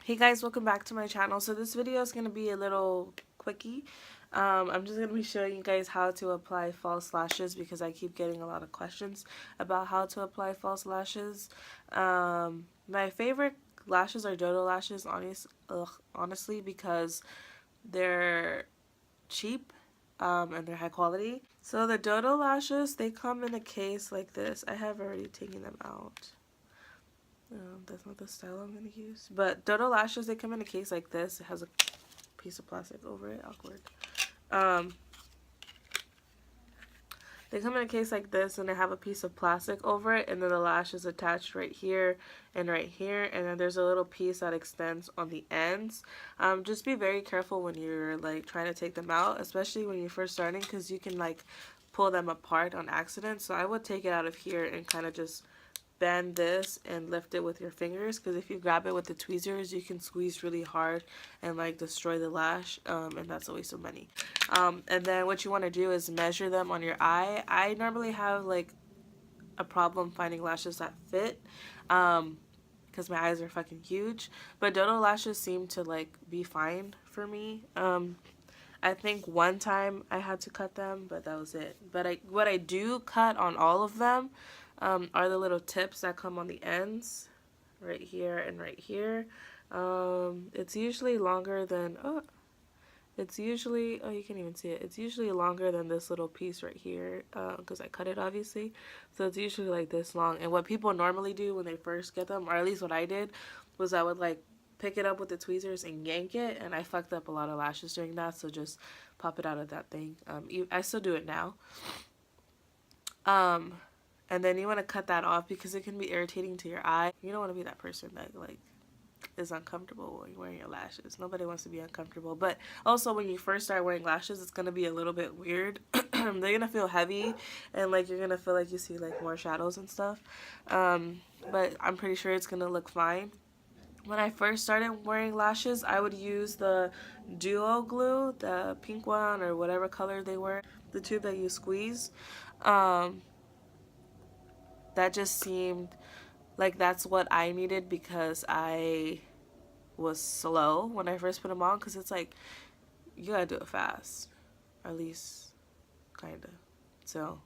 Hey guys, welcome back to my channel. So this video is going to be a little quickie. I'm just going to be showing you guys how to apply false lashes because I keep getting a lot of questions about how to apply false lashes. My favorite lashes are Dodo lashes, honestly, because they're cheap and they're high quality. So the Dodo lashes, they come in a case like this. I have already taken them out. That's not the style I'm going to use. But Dodo lashes, they come in a case like this. It has a piece of plastic over it. Awkward. Um, they come in a case like this and they have a piece of plastic over it, and then the lash is attached right here and right here, and then there's a little piece that extends on the ends. Just be very careful when you're like trying to take them out, especially when you're first starting, because you can like pull them apart on accident. So I would take it out of here and kind of just bend this and lift it with your fingers, because if you grab it with the tweezers you can squeeze really hard and like destroy the lash, and that's a waste of money. And then what you want to do is measure them on your eye. I normally have like a problem finding lashes that fit because my eyes are fucking huge, but Dodo lashes seem to like be fine for me. I think one time I had to cut them, but that was it. But what I do cut on all of them are the little tips that come on the ends, right here and right here. It's usually longer than, it's usually, you can't even see it. It's usually longer than this little piece right here, because I cut it obviously. So it's usually like this long. And what people normally do when they first get them, or at least what I did, was I would like pick it up with the tweezers and yank it, and I fucked up a lot of lashes doing that, so just pop it out of that thing. I still do it now. And then you want to cut that off because it can be irritating to your eye. You don't want to be that person that like is uncomfortable when you're wearing your lashes. Nobody wants to be uncomfortable. But also when you first start wearing lashes, it's going to be a little bit weird. They're going to feel heavy, and like you're going to feel like you see like more shadows and stuff. But I'm pretty sure it's going to look fine. When I first started wearing lashes, I would use the Duo glue, the pink one or whatever color they were, the tube that you squeeze. Um, that just seemed like that's what I needed because I was slow when I first put them on, because it's like you gotta do it fast, or at least kinda. So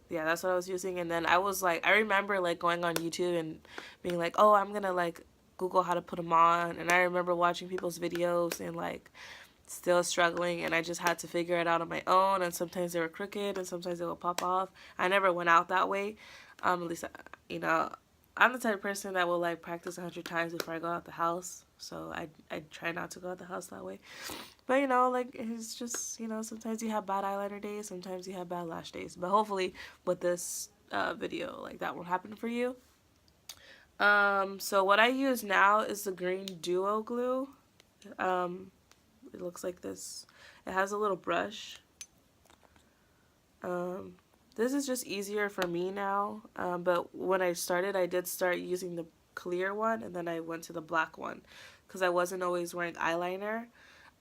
yeah, that's what I was using. And then I was like, I remember like going on YouTube and being like, oh, I'm gonna like Google how to put them on, and I remember watching people's videos and like still struggling, and I just had to figure it out on my own, and sometimes they were crooked and sometimes they would pop off. I never went out that way. At least you know, I'm the type of person that will like practice 100 times before I go out the house, so I try not to go out the house that way. But you know, like it's just, you know, sometimes you have bad eyeliner days, sometimes you have bad lash days, but hopefully with this video like that won't happen for you. So what I use now is the green Duo glue. It looks like this. It has a little brush. This is just easier for me now, but when I started, I did start using the clear one, and then I went to the black one because I wasn't always wearing eyeliner,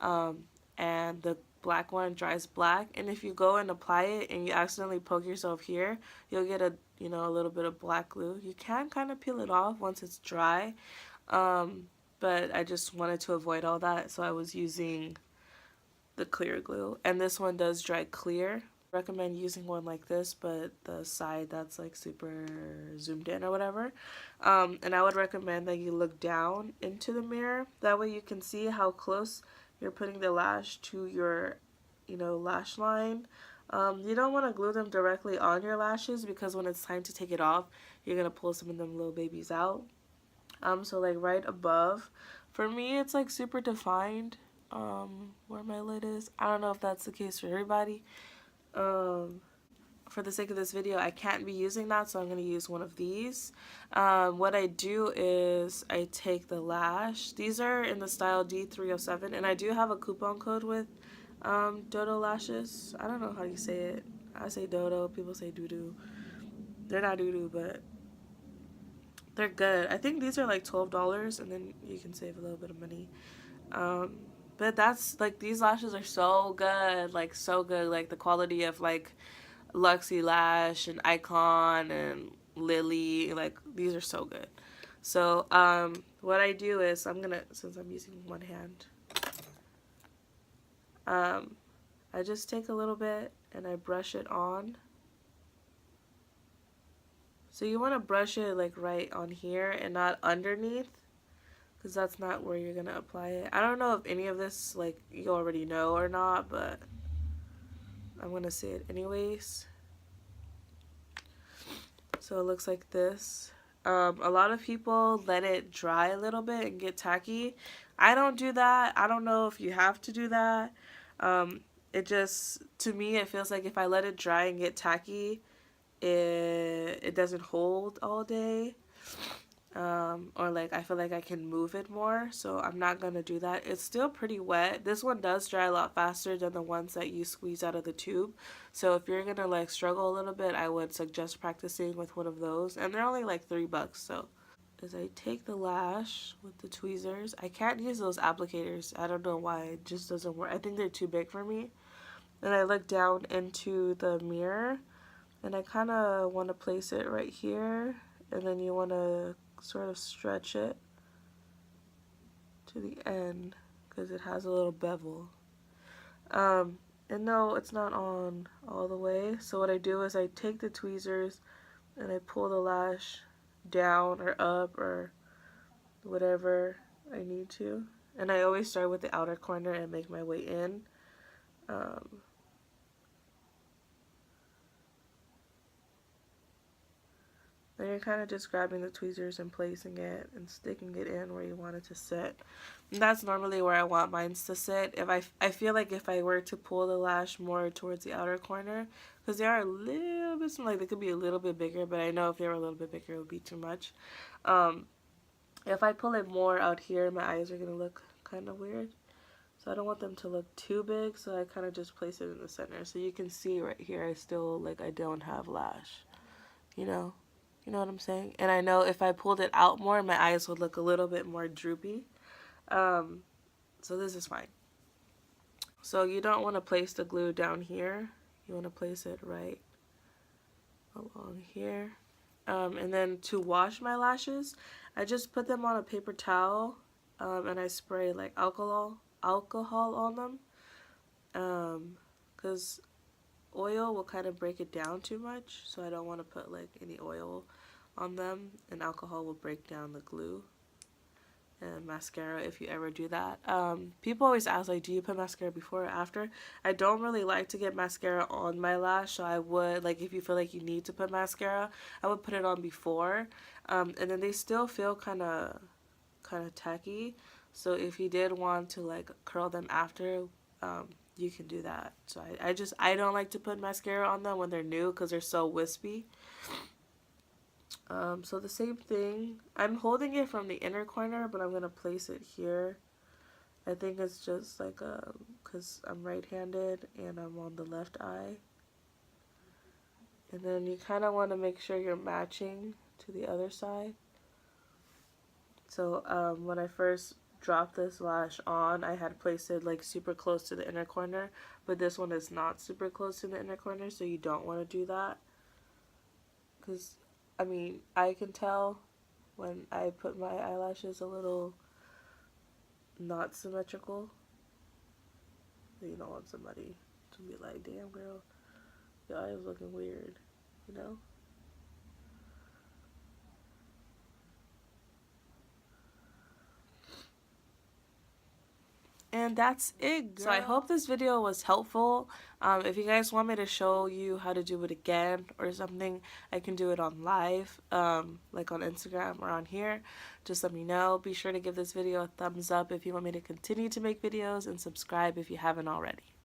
and the black one dries black, and if you go and apply it and you accidentally poke yourself here, you'll get a, you know, a little bit of black glue. You can kind of peel it off once it's dry, but I just wanted to avoid all that, so I was using the clear glue, and this one does dry clear. Recommend using one like this, but the side that's like super zoomed in or whatever. And I would recommend that you look down into the mirror, that way you can see how close you're putting the lash to your, you know, lash line. You don't want to glue them directly on your lashes, because when it's time to take it off, you're gonna pull some of them little babies out. So like right above, for me it's like super defined where my lid is. I don't know if that's the case for everybody. For the sake of this video, I can't be using that, so I'm going to use one of these. What I do is I take the lash. These are in the style D307, and I do have a coupon code with Dodo lashes. I don't know how you say it. I say Dodo, people say Doodoo. They're not Doodoo, but they're good. I think these are like $12, and then you can save a little bit of money. But that's like, these lashes are so good, like so good. Like the quality of like Luxie Lash and Icon and Lily, like these are so good. So what I do is I'm gonna, since I'm using one hand, I just take a little bit and I brush it on. So you want to brush it like right on here and not underneath, because that's not where you're gonna apply it. I don't know if any of this like you already know or not, but I'm gonna say it anyways. So it looks like this. A lot of people let it dry a little bit and get tacky. I don't do that. I don't know if you have to do that. It just, to me, it feels like if I let it dry and get tacky, it doesn't hold all day. Or like I feel like I can move it more, so I'm not gonna do that. It's still pretty wet. This one does dry a lot faster than the ones that you squeeze out of the tube, so if you're gonna like struggle a little bit, I would suggest practicing with one of those, and they're only like $3. So as I take the lash with the tweezers, I can't use those applicators. I don't know why, it just doesn't work. I think they're too big for me. And I look down into the mirror, and I kind of want to place it right here, and then you want to sort of stretch it to the end because it has a little bevel. And no, it's not on all the way. So what I do is I take the tweezers and I pull the lash down or up or whatever I need to. And I always start with the outer corner and make my way in. Then you're kind of just grabbing the tweezers and placing it and sticking it in where you want it to sit. And that's normally where I want mine to sit. If I feel like if I were to pull the lash more towards the outer corner, because they are a little bit, like they could be a little bit bigger, but I know if they were a little bit bigger, it would be too much. If I pull it more out here, my eyes are going to look kind of weird. So I don't want them to look too big, so I kind of just place it in the center. So you can see right here, I still, like, I don't have lash, you know? You know what I'm saying? And I know if I pulled it out more, my eyes would look a little bit more droopy. So this is fine. So you don't want to place the glue down here. You want to place it right along here. And then to wash my lashes, I just put them on a paper towel, and I spray like alcohol on them, because oil will kind of break it down too much, so I don't want to put like any oil on them, and alcohol will break down the glue. And mascara, if you ever do that. People always ask, like, do you put mascara before or after? I don't really like to get mascara on my lash, so I would, like, if you feel like you need to put mascara, I would put it on before. And then they still feel kind of tacky, so if you did want to, like, curl them after, you can do that. So I don't like to put mascara on them when they're new because they're so wispy. So the same thing, I'm holding it from the inner corner, but I'm going to place it here. I think it's just like, because I'm right-handed and I'm on the left eye. And then you kind of want to make sure you're matching to the other side. So when I first dropped this lash on, I had placed it like super close to the inner corner, but this one is not super close to the inner corner, so you don't want to do that. Because I mean, I can tell when I put my eyelashes a little not symmetrical. You don't want somebody to be like, damn girl, your eye is looking weird, you know? And that's it, girl. So I hope this video was helpful. If you guys want me to show you how to do it again or something, I can do it on live, like on Instagram or on here. Just let me know. Be sure to give this video a thumbs up if you want me to continue to make videos, and subscribe if you haven't already.